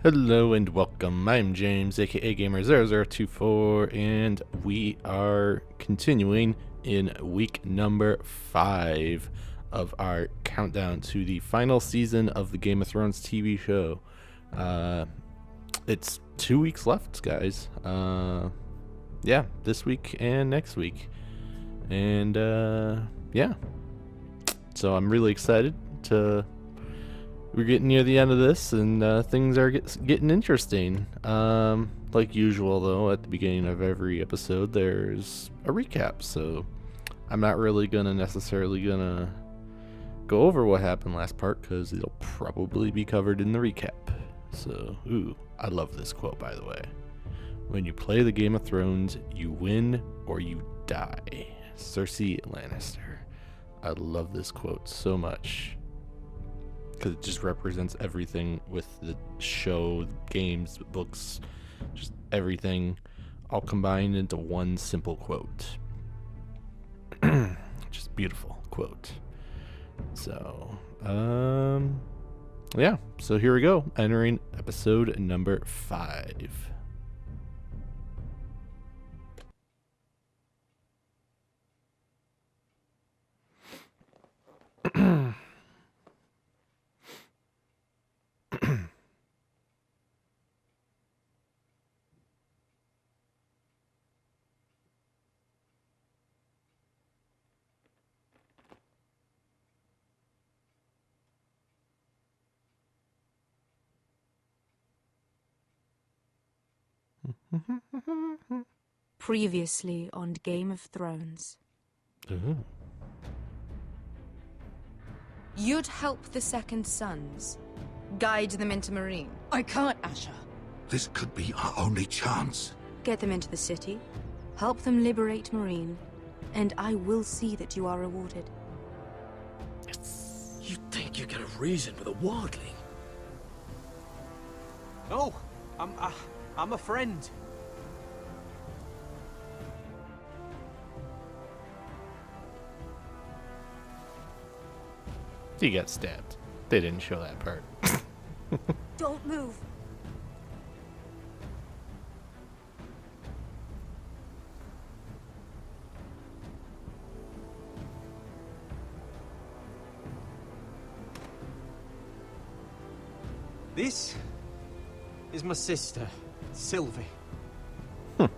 Hello and welcome. I'm James, aka Gamer0024, and we are continuing in week number 5 of our countdown to the final season of the Game of Thrones TV show. It's 2 weeks left, guys. Yeah, this week and next week. And yeah. So I'm really excited to... We're getting near the end of this, and things are getting interesting. Like usual, though, at the beginning of every episode, there's a recap. So I'm not really necessarily gonna go over what happened last part, because it'll probably be covered in the recap. So, I love this quote, by the way. When you play the Game of Thrones, you win or you die. Cersei Lannister. I love this quote so much, because it just represents everything with the show, games, books, just everything all combined into one simple quote. Just beautiful quote. So, yeah. So here we go. Entering episode number 5. Previously on Game of Thrones. You'd help the Second Sons, guide them into Marine. I can't, Asha. This could be our only chance. Get them into the city, help them liberate Marine, and I will see that you are rewarded. You think you get a reason with a wardling? No, I'm a friend. He got stabbed. They didn't show that part. Don't move. This is my sister, Sylvie. Cut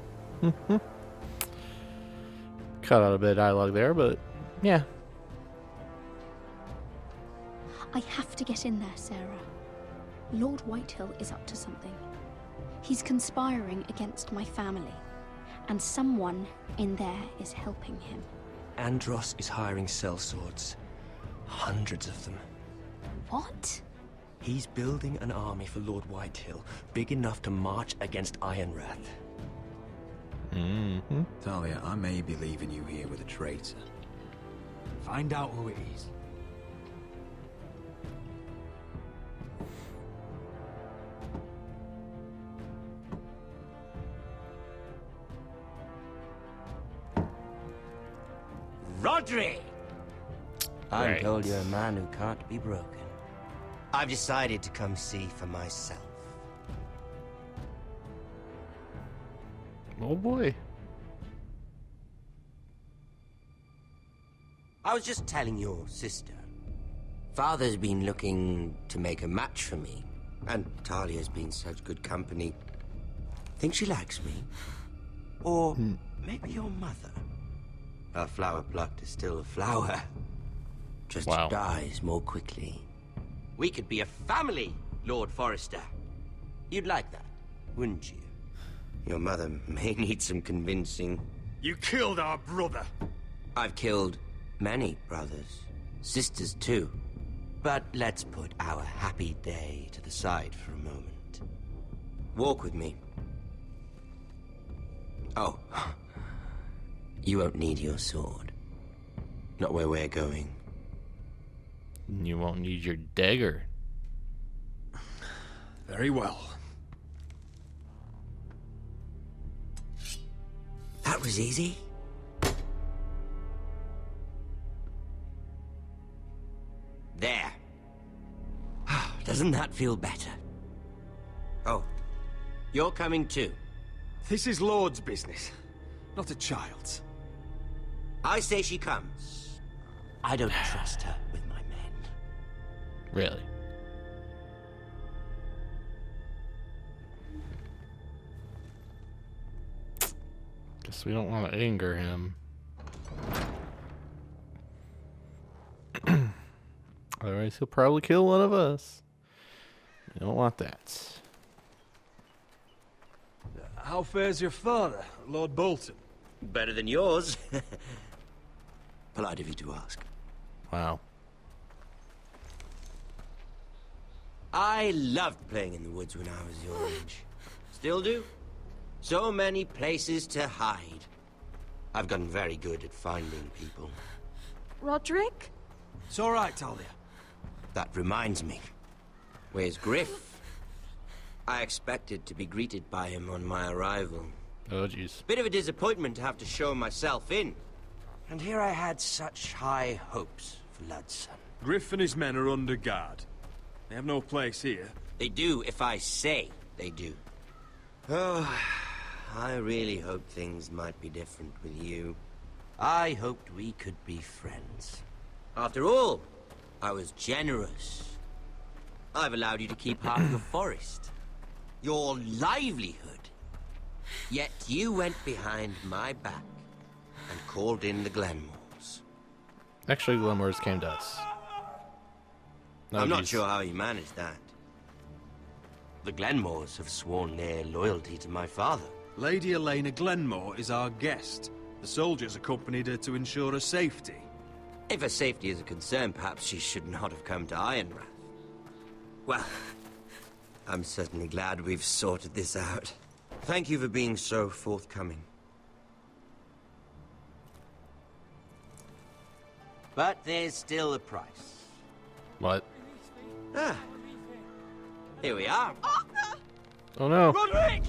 out a bit of dialogue there, but yeah. I have to get in there, Sarah. Lord Whitehill is up to something. He's conspiring against my family, and someone in there is helping him. Andros is hiring sellswords. Hundreds of them. What? He's building an army for Lord Whitehill, big enough to march against Ironrath. Talia, I may be leaving you here with a traitor. Find out who it is. Rodri! I'm Right. told you're a man who can't be broken. I've decided to come see for myself. Oh boy. I was just telling your sister. Father's been looking to make a match for me, and Talia's been such good company. Think she likes me? Or maybe your mother? A flower plucked is still a flower. Just Wow. dies more quickly. We could be a family, Lord Forrester. You'd like that, wouldn't you? Your mother may need some convincing. You killed our brother. I've killed many brothers, sisters too. But let's put our happy day to the side for a moment. Walk with me. Oh, you won't need your sword. Not where we're going. You won't need your dagger. Very well. That was easy. There. Doesn't that feel better? Oh, you're coming too. This is Lord's business, not a child's. I say she comes. I don't trust her with my men. Really? Guess we don't want to anger him. Otherwise, he'll probably kill one of us. We don't want that. How fares your father, Lord Bolton? Better than yours. Polite of you to ask. Wow. I loved playing in the woods when I was your age. Still do. So many places to hide. I've gotten very good at finding people. Roderick? It's all right, Talia. That reminds me. Where's Griff? I expected to be greeted by him on my arrival. Oh, jeez. Bit of a disappointment to have to show myself in. And here I had such high hopes for Ludson. Griff and his men are under guard. They have no place here. They do if I say they do. Oh, I really hoped things might be different with you. I hoped we could be friends. After all, I was generous. I've allowed you to keep half your forest. Your livelihood. Yet you went behind my back and called in the Glenmores. Actually, Glenmore's came to us. No, I'm not jeez. sure how you managed that. The Glenmores have sworn their loyalty to my father. Lady Elena Glenmore is our guest. The soldiers accompanied her to ensure her safety. If her safety is a concern, perhaps she should not have come to Ironrath. Well, I'm certainly glad we've sorted this out. Thank you for being so forthcoming. But there's still a price. What? Ah. Here we are. Oh no. Roderick!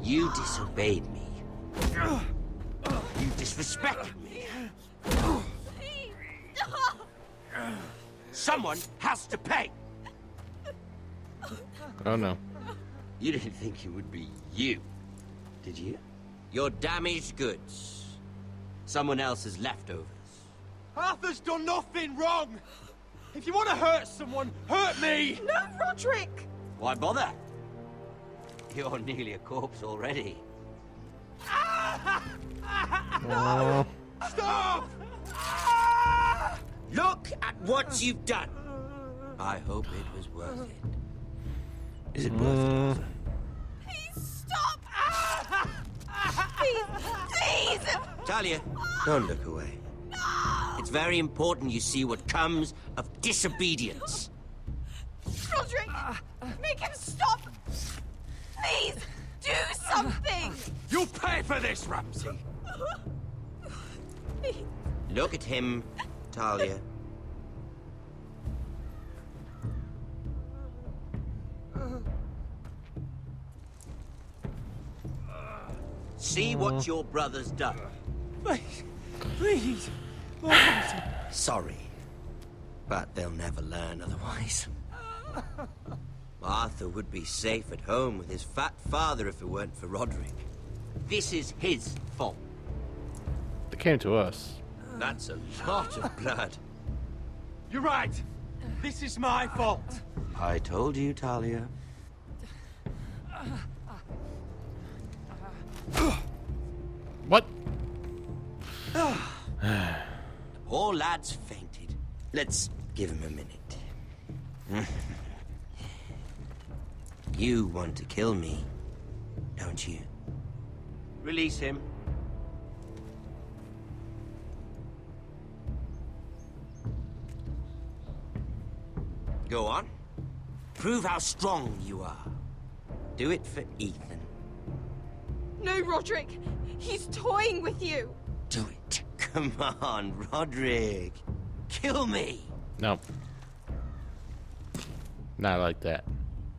You disobeyed me. You disrespected me. Someone has to pay. Oh no. You didn't think it would be you, did you? Your damaged goods. Someone else's leftovers. Arthur's done nothing wrong! If you want to hurt someone, hurt me! No, Roderick! Why bother? You're nearly a corpse already. Oh. Stop! Look at what you've done. I hope it was worth it. Is it worth it, Arthur? Please stop! Please! Talia, don't look away. It's very important you see what comes of disobedience. Roderick! Make him stop! Please! Do something! You'll pay for this, Ramsay! Look at him, Talia. See what your brother's done. Please, please, Lord Bolton. Sorry, but they'll never learn otherwise. Arthur would be safe at home with his fat father if it weren't for Roderick. This is his fault. They came to us. That's a lot of blood. You're right. This is my fault. I told you, Talia. What? Poor lad's fainted. Let's give him a minute. You want to kill me, don't you? Release him. Go on. Prove how strong you are. Do it for Ethan. No, Roderick! He's toying with you! Do it. Come on, Roderick. Kill me. No. Not like that.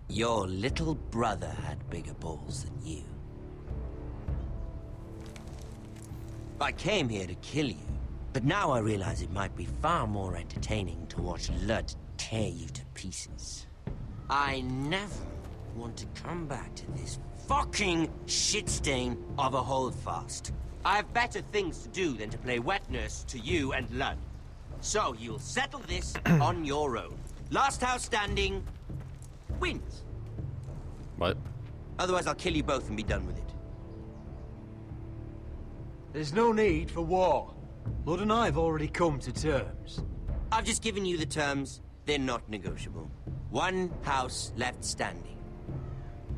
Your little brother had bigger balls than you. I came here to kill you, but now I realize it might be far more entertaining to watch Lud tear you to pieces. I never want to come back to this fucking shit stain of a holdfast. I have better things to do than to play wet nurse to you and Lud. So you'll settle this on your own. Last house standing wins. What? Otherwise, I'll kill you both and be done with it. There's no need for war. Lord and I have already come to terms. I've just given you the terms. They're not negotiable. One house left standing.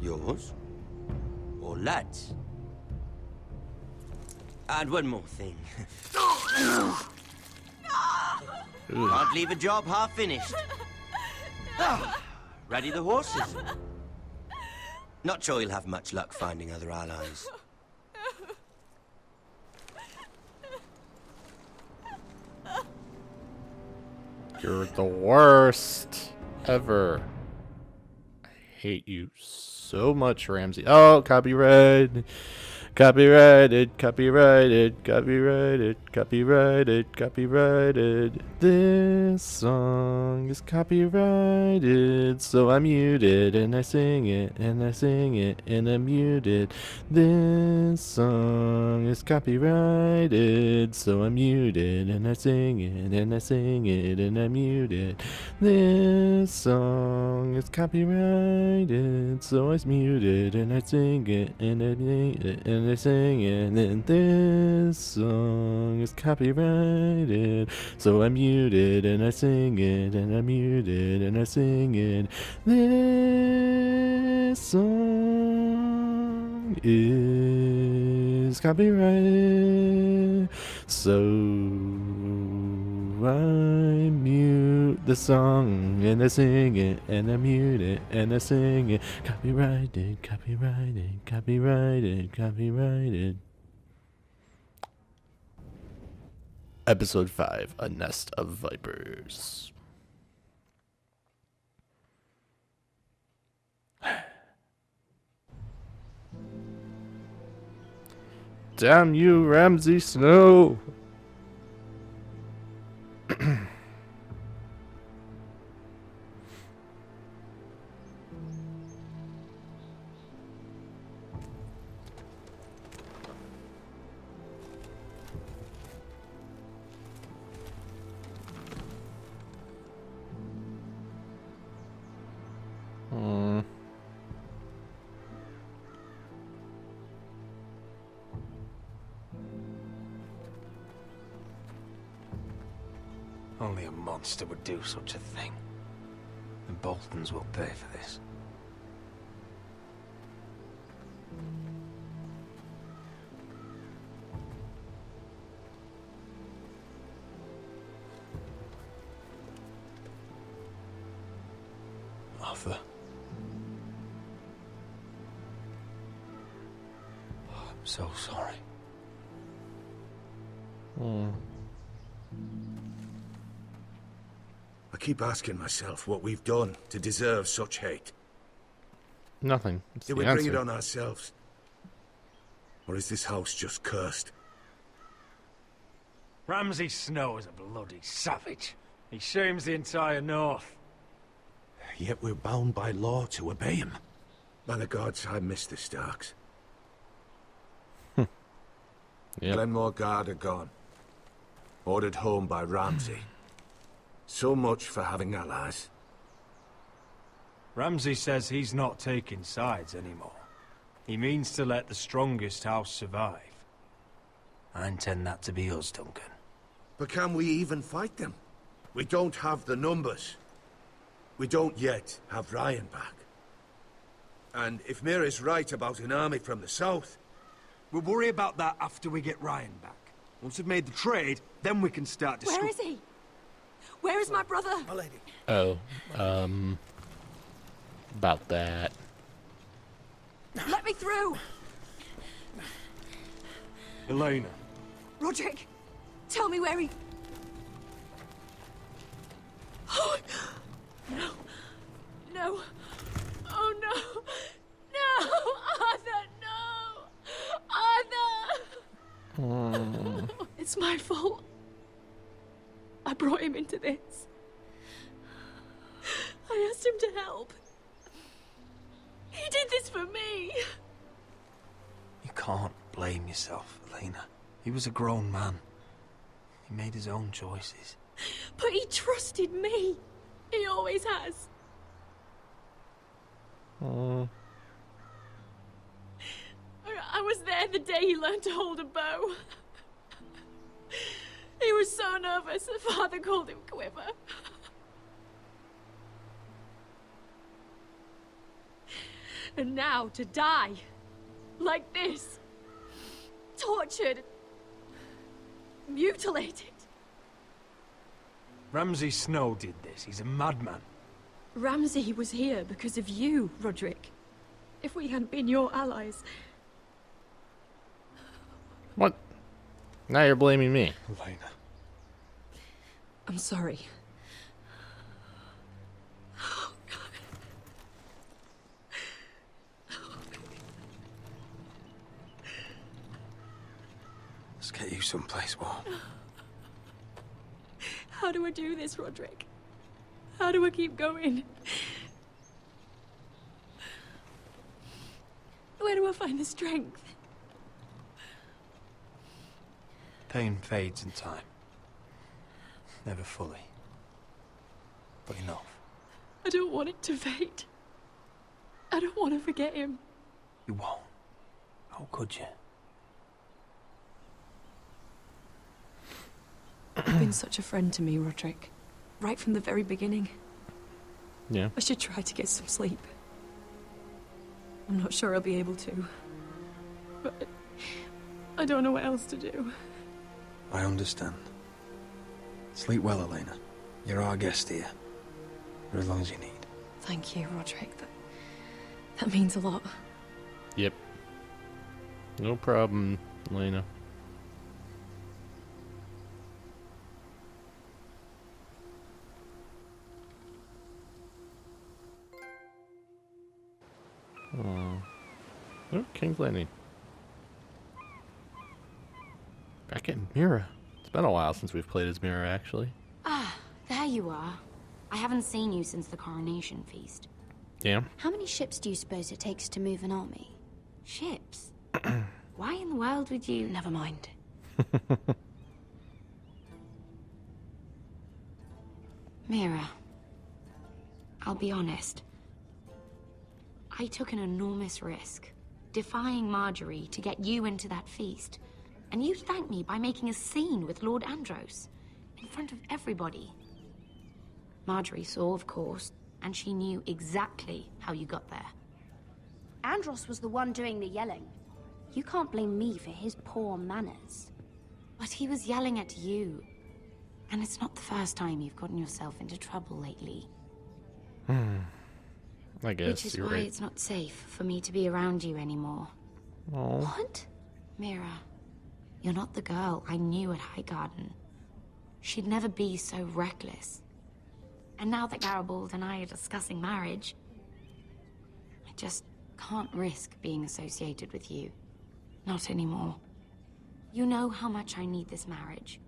Yours or Lud's. And one more thing. Can't leave a job half finished. Ready the horses? Not sure you'll have much luck finding other allies. You're the worst ever. I hate you so much, Ramsey. Oh, copyright. Copyrighted, copyrighted, copyrighted, copyrighted, copyrighted. This song is copyrighted, so I'm muted and I sing it and I sing it and I'm muted. This song is copyrighted, so I'm muted and I sing it and I sing it and I'm muted. This song is copyrighted, so I'm muted and I sing it and I sing it and I sing it, and this song is copyrighted, so I'm muted and I sing it, and I'm muted and I sing it. This song is copyrighted, so I mute the song and I sing it and I mute it and I sing it. Copyrighted, copyrighted, copyrighted, copyrighted. Episode 5, A Nest of Vipers. Damn you, Ramsay Snow! Only a monster would do such a thing. The Boltons will pay for this. Arthur. Oh, I'm so sorry. I keep asking myself what we've done to deserve such hate. Nothing. It's Did the we answer. bring it on ourselves? Or is this house just cursed? Ramsay Snow is a bloody savage. He shames the entire North. Yet we're bound by law to obey him. By the gods, I miss the Starks. Yep. Glenmore Guard are gone. Ordered home by Ramsay. So much for having allies. Ramsay says he's not taking sides anymore. He means to let the strongest house survive. I intend that to be us, Duncan. But can we even fight them? We don't have the numbers. We don't yet have Ryan back. And if Mira's right about an army from the south... We'll worry about that after we get Ryan back. Once we've made the trade, then we can start to Where is he? Where is my brother? My lady. Oh, about that. Let me through! Elena. Roderick, tell me where he... Oh, no. No. Oh, no. No! Arthur, no! Arthur! It's my fault. I brought him into this. I asked him to help. can't blame yourself, Elena. He was a grown man. He made his own choices. But he trusted me. He always has. I was there the day he learned to hold a bow. He was so nervous that Father called him Quiver. And now to die. Like this. Tortured. Mutilated. Ramsay Snow did this. He's a madman. Ramsay was here because of you, Roderick. If we hadn't been your allies... What? Now you're blaming me. Elena. I'm sorry. Let's get you someplace warm. How do I do this, Roderick? How do I keep going? Where do I find the strength? Pain fades in time. Never fully. But enough. I don't want it to fade. I don't want to forget him. You won't. How could you? You've been such a friend to me, Roderick. Right from the very beginning. Yeah. I should try to get some sleep. I'm not sure I'll be able to. But I don't know what else to do. I understand. Sleep well, Elena. You're our guest here. For as long as you need. Thank you, Roderick. That means a lot. Yep. No problem, Elena. Oh, King's Landing. Back at Mira. It's been a while since we've played as Mira, actually. Ah, there you are. I haven't seen you since the coronation feast. Yeah. How many ships do you suppose it takes to move an army? Ships? Why in the world would you... Never mind. Mira, I'll be honest. I took an enormous risk, defying Marjorie to get you into that feast. And you thanked me by making a scene with Lord Andros, in front of everybody. Marjorie saw, of course, and she knew exactly how you got there. Andros was the one doing the yelling. You can't blame me for his poor manners. But he was yelling at you. And it's not the first time you've gotten yourself into trouble lately. I guess Which is you're why right. it's not safe for me to be around you anymore. Oh. What? Mira, you're not the girl I knew at Highgarden. She'd never be so reckless. And now that Garibald and I are discussing marriage, I just can't risk being associated with you. Not anymore. You know how much I need this marriage.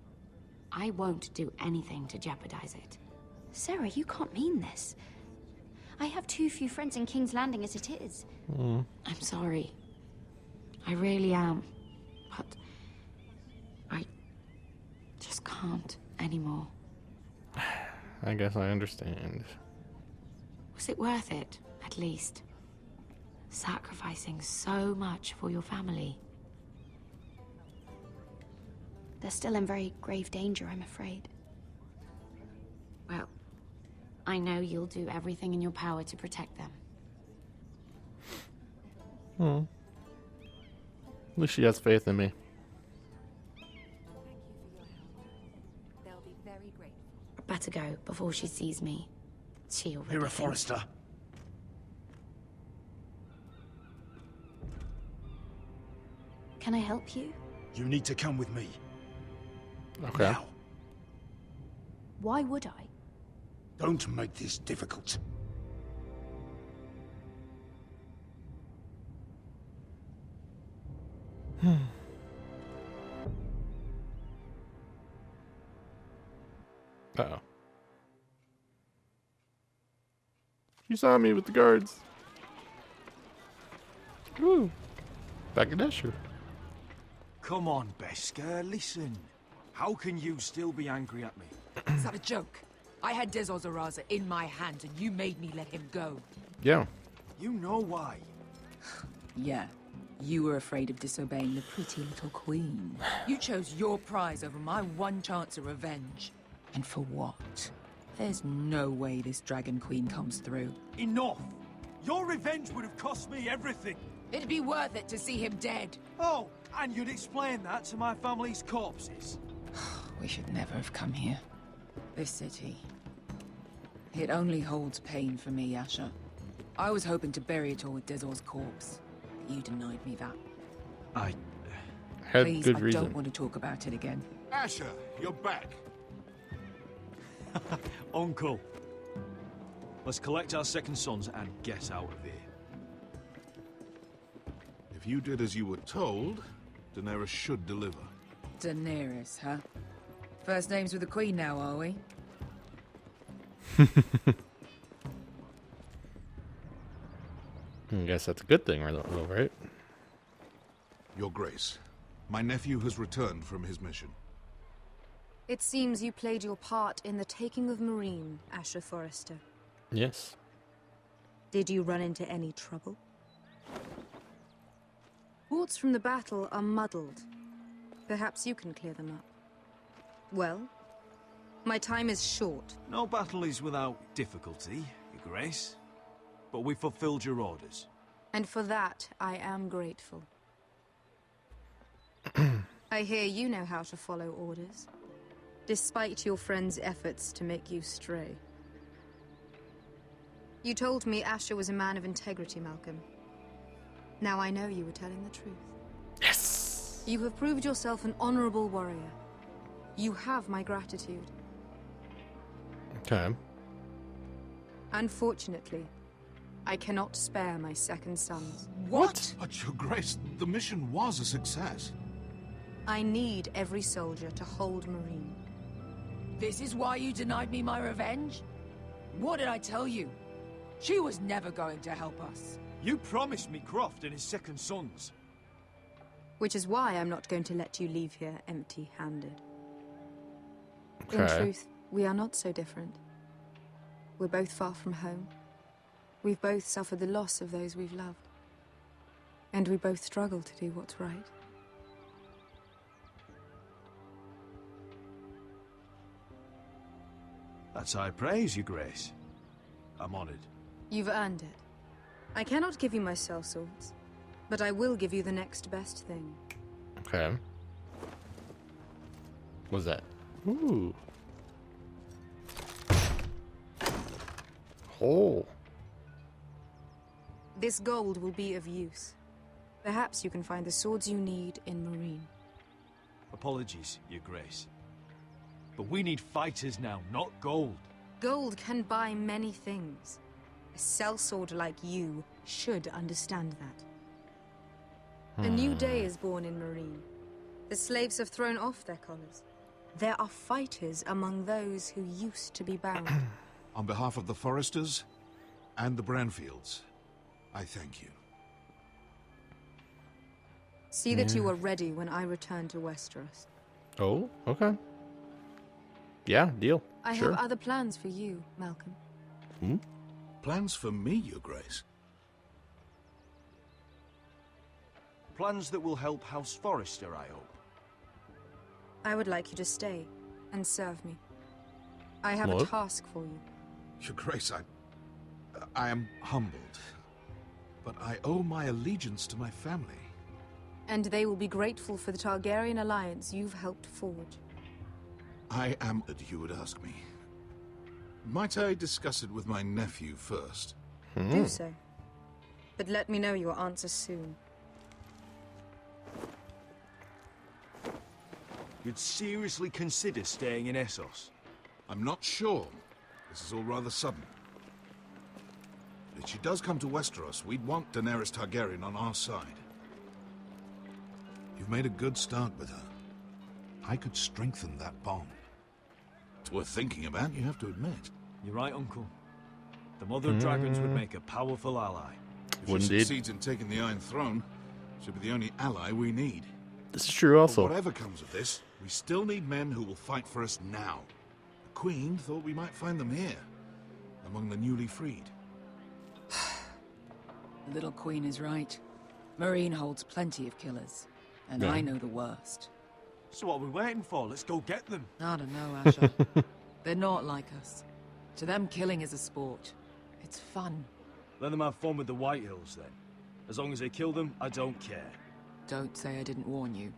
I won't do anything to jeopardize it. Sarah, you can't mean this. I have too few friends in King's Landing as it is. I'm sorry. I really am. But I just can't anymore. I guess I understand. Was it worth it, at least? Sacrificing so much for your family. They're still in very grave danger, I'm afraid. Well, I know you'll do everything in your power to protect them. At least she has faith in me. They'll be very grateful. I'd better go before she sees me. She already Mira thinks- Forrester. Can I help you? You need to come with me. Okay. Now. Why would I? Don't make this difficult. Uh-oh. She saw me with the guards. Woo. Back at Escher. come on, Beskar, listen. How can you still be angry at me? Is that a joke? I had Dez Ozaraza in my hand and you made me let him go. Yeah. You know why. Yeah. You were afraid of disobeying the pretty little queen. You chose your prize over my one chance of revenge. And for what? There's no way this Dragon Queen comes through. Enough! Your revenge would have cost me everything. It'd be worth it to see him dead. Oh, and you'd explain that to my family's corpses. We should never have come here. This city. It only holds pain for me, Asher. I was hoping to bury it all with Dezor's corpse. But you denied me that. I had Please, good I reason. don't want to talk about it again. Asher, you're back. Uncle. Let's collect our second sons and get out of here. If you did as you were told, Daenerys should deliver. Daenerys, huh? First names with the Queen now, are we? I guess that's a good thing, right? Your Grace, my nephew has returned from his mission. It seems you played your part in the taking of Marine, Asher Forrester. Yes. Did you run into any trouble? Reports from the battle are muddled. Perhaps you can clear them up. Well, my time is short. No battle is without difficulty, Your Grace. But we fulfilled your orders. And for that, I am grateful. I hear you know how to follow orders, despite your friend's efforts to make you stray. You told me Asher was a man of integrity, Malcolm. Now I know you were telling the truth. Yes! You have proved yourself an honorable warrior. You have my gratitude. Okay. Unfortunately, I cannot spare my second sons. What? But Your Grace, the mission was a success. I need every soldier to hold Marine. This is why you denied me my revenge? What did I tell you? She was never going to help us. You promised me Croft and his second sons. Which is why I'm not going to let you leave here empty-handed. Okay. In truth, we are not so different. We're both far from home. We've both suffered the loss of those we've loved. And we both struggle to do what's right. That's high praise, Your Grace. I'm honored. You've earned it. I cannot give you my sellswords, but I will give you the next best thing. Okay. What's that? Ooh. Oh. This gold will be of use. Perhaps you can find the swords you need in Marine. Apologies, Your Grace. But we need fighters now, not gold. Gold can buy many things. A sellsword like you should understand that. A new day is born in Marine. The slaves have thrown off their collars. There are fighters among those who used to be bound. On behalf of the Forresters and the Branfields, I thank you. See that you are ready when I return to Westeros. Oh, okay. Yeah, deal. I Sure. have other plans for you, Malcolm. Hmm? Plans for me, Your Grace? Plans that will help House Forrester, I hope. I would like you to stay and serve me. I have a What? task for you. Your Grace, I am humbled. But I owe my allegiance to my family. And they will be grateful for the Targaryen alliance you've helped forge. I am that you would ask me. Might I discuss it with my nephew first? Do so. But let me know your answer soon. You'd seriously consider staying in Essos? I'm not sure. This is all rather sudden. If she does come to Westeros, we'd want Daenerys Targaryen on our side. You've made a good start with her. I could strengthen that bond. It's worth thinking about, you have to admit. You're right, Uncle. The Mother of Dragons would make a powerful ally. If she succeeds in taking the Iron Throne, she'll be the only ally we need. This is true also. But whatever comes of this, we still need men who will fight for us now. The Queen thought we might find them here, among the newly freed. The little Queen is right. Marine holds plenty of killers, and Yeah. I know the worst. So what are we waiting for? Let's go get them. I don't know, Asher. They're not like us. To them, killing is a sport. It's fun. Let them have fun with the White Hills, then. As long as they kill them, I don't care. Don't say I didn't warn you.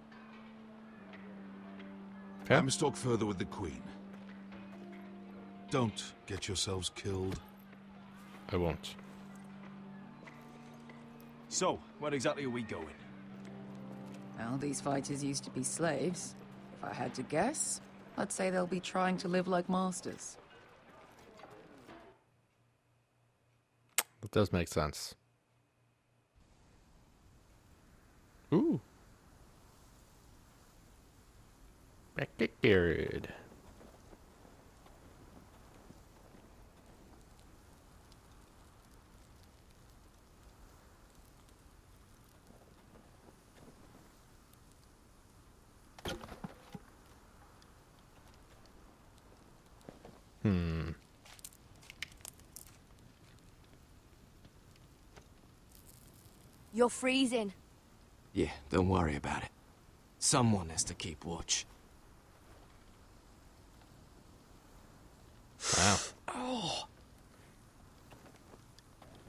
Okay. I must talk further with the Queen. Don't get yourselves killed. I won't. So, where exactly are we going? Well, these fighters used to be slaves. If I had to guess, I'd say they'll be trying to live like masters. That does make sense. Ooh. Backyard. You're freezing. Yeah, don't worry about it. Someone has to keep watch. Wow. Oh.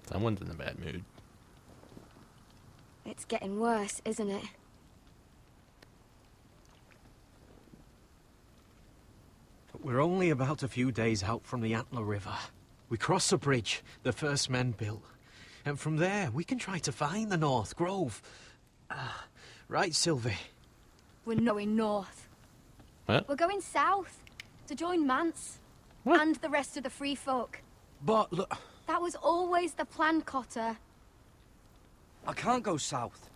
Someone's in a bad mood. It's getting worse, isn't it? We're only about a few days out from the Antler River. We cross the bridge the first men built. And from there, we can try to find the North Grove. Right, Sylvie? We're going north. What? We're going south to join Mance and the rest of the free folk. But look, That was always the plan, Cotter. I can't go south.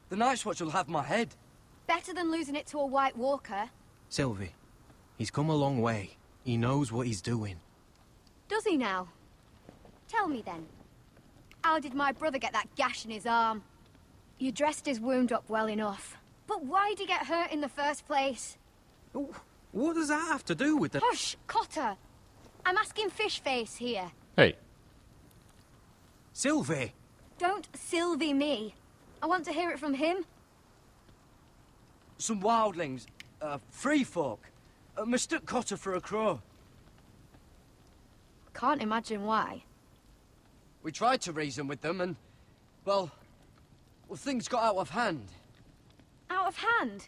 The Night's Watch will have my head. Better than losing it to a White Walker. Sylvie, he's come a long way. He knows what he's doing. Does he now? Tell me then. How did my brother get that gash in his arm? You dressed his wound up well enough. But why'd he get hurt in the first place? What does that have to do with the... Hush, Cotter. I'm asking Fishface here. Hey. Sylvie! Don't Sylvie me. I want to hear it from him. Some wildlings, free folk, mistook Cotter for a crow. Can't imagine why. We tried to reason with them and, well, things got out of hand. Out of hand?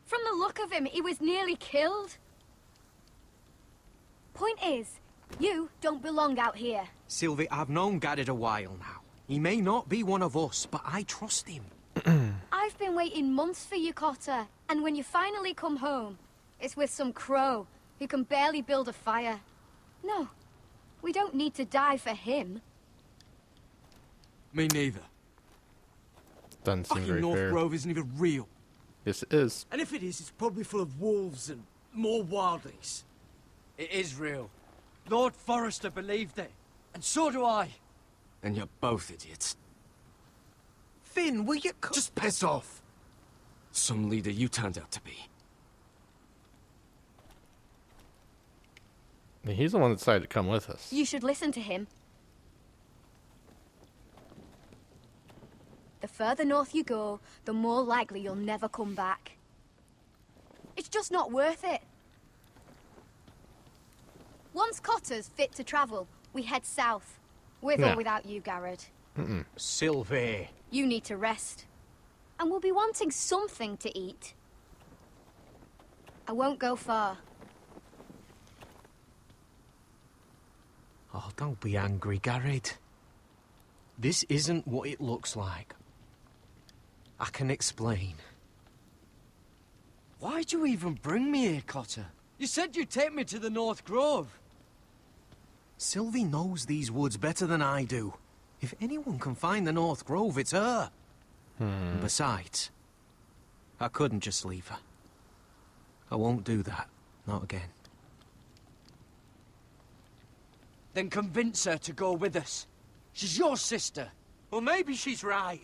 From the look of him, he was nearly killed. Point is, you don't belong out here. Sylvie, I've known Garrett a while now. He may not be one of us, but I trust him. I've been waiting months for you, Cotter. And when you finally come home, it's with some crow who can barely build a fire. No, we don't need to die for him. Me neither. Doesn't seem Fucking very North fair. Grove isn't even real. Yes, it is. And if it is, it's probably full of wolves and more wildlings. It is real. Lord Forrester believed it. And so do I. And you're both idiots. Finn, will you... Just piss off! Some leader you turned out to be. I mean, he's the one that decided to come with us. You should listen to him. The further north you go, the more likely you'll never come back. It's just not worth it. Once Cotter's fit to travel, we head south. With Yeah. or without you, Garrett. Sylvie. You need to rest. And we'll be wanting something to eat. I won't go far. Oh, don't be angry, Garrett. This isn't what it looks like. I can explain. Why'd you even bring me here, Cotter? You said you'd take me to the North Grove. Sylvie knows these woods better than I do. If anyone can find the North Grove, it's her. And besides, I couldn't just leave her. I won't do that. Not again. Then convince her to go with us. She's your sister. Well, maybe she's right.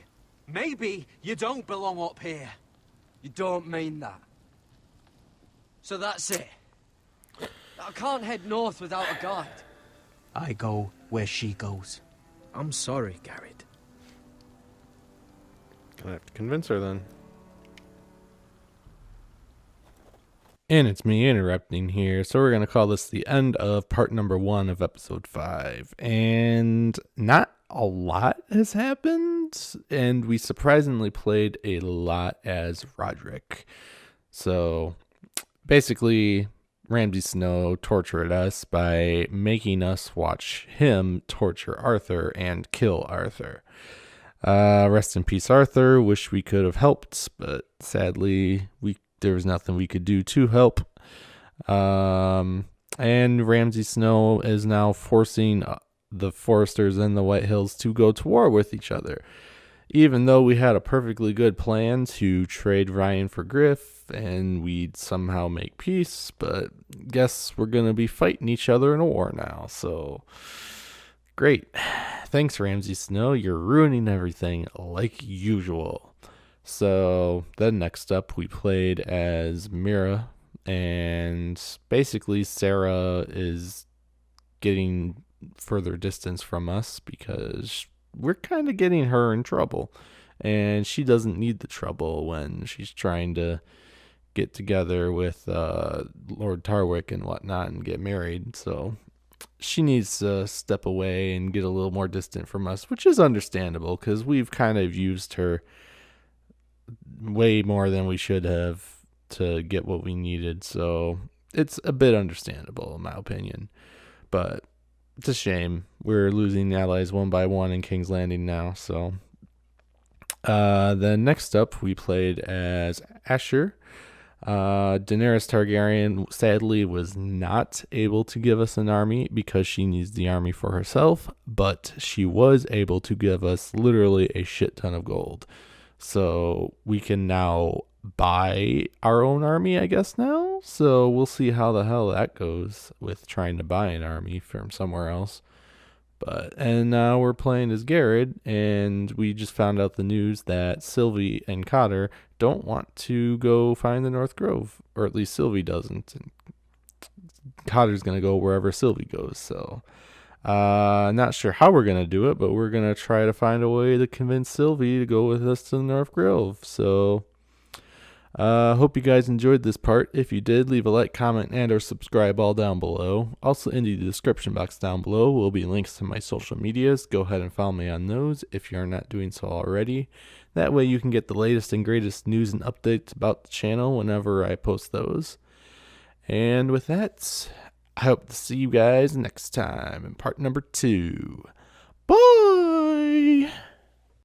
Maybe you don't belong up here. You don't mean that. So that's it. I can't head north without a guide. I go where she goes. I'm sorry, Garrett. Gonna have to convince her then. And it's me interrupting here. So we're going to call this the end of part number 1 of episode 5. And not a lot has happened. And we surprisingly played a lot as Roderick. So basically, Ramsay Snow tortured us by making us watch him torture Arthur and kill Arthur. Rest in peace, Arthur. Wish we could have helped, but sadly, there was nothing we could do to help. And Ramsay Snow is now forcing the Foresters and the White Hills to go to war with each other. Even though we had a perfectly good plan to trade Ryan for Griff and we'd somehow make peace, but guess we're going to be fighting each other in a war now. So great. Thanks, Ramsay Snow. You're ruining everything like usual. So then next up, we played as Mira, and basically Sarah is getting further distance from us because we're kind of getting her in trouble, and she doesn't need the trouble when she's trying to get together with Lord Tarwick and whatnot and get married. So she needs to step away and get a little more distant from us, which is understandable because we've kind of used her way more than we should have to get what we needed. So it's a bit understandable in my opinion, but it's a shame. We're losing allies one by one in King's Landing now. So then next up we played as Asher. Daenerys Targaryen sadly was not able to give us an army because she needs the army for herself, but she was able to give us literally a shit ton of gold. So we can now buy our own army, I guess, now. So we'll see how the hell that goes with trying to buy an army from somewhere else. And now we're playing as Garrett, and we just found out the news that Sylvie and Cotter don't want to go find the North Grove, or at least Sylvie doesn't. And Cotter's going to go wherever Sylvie goes, so not sure how we're going to do it, but we're going to try to find a way to convince Sylvie to go with us to the North Grove. So hope you guys enjoyed this part. If you did, leave a like, comment, and or subscribe all down below. Also in the description box down below will be links to my social medias. Go ahead and follow me on those if you're not doing so already. That way you can get the latest and greatest news and updates about the channel whenever I post those. And with that, I hope to see you guys next time in part number 2. Bye!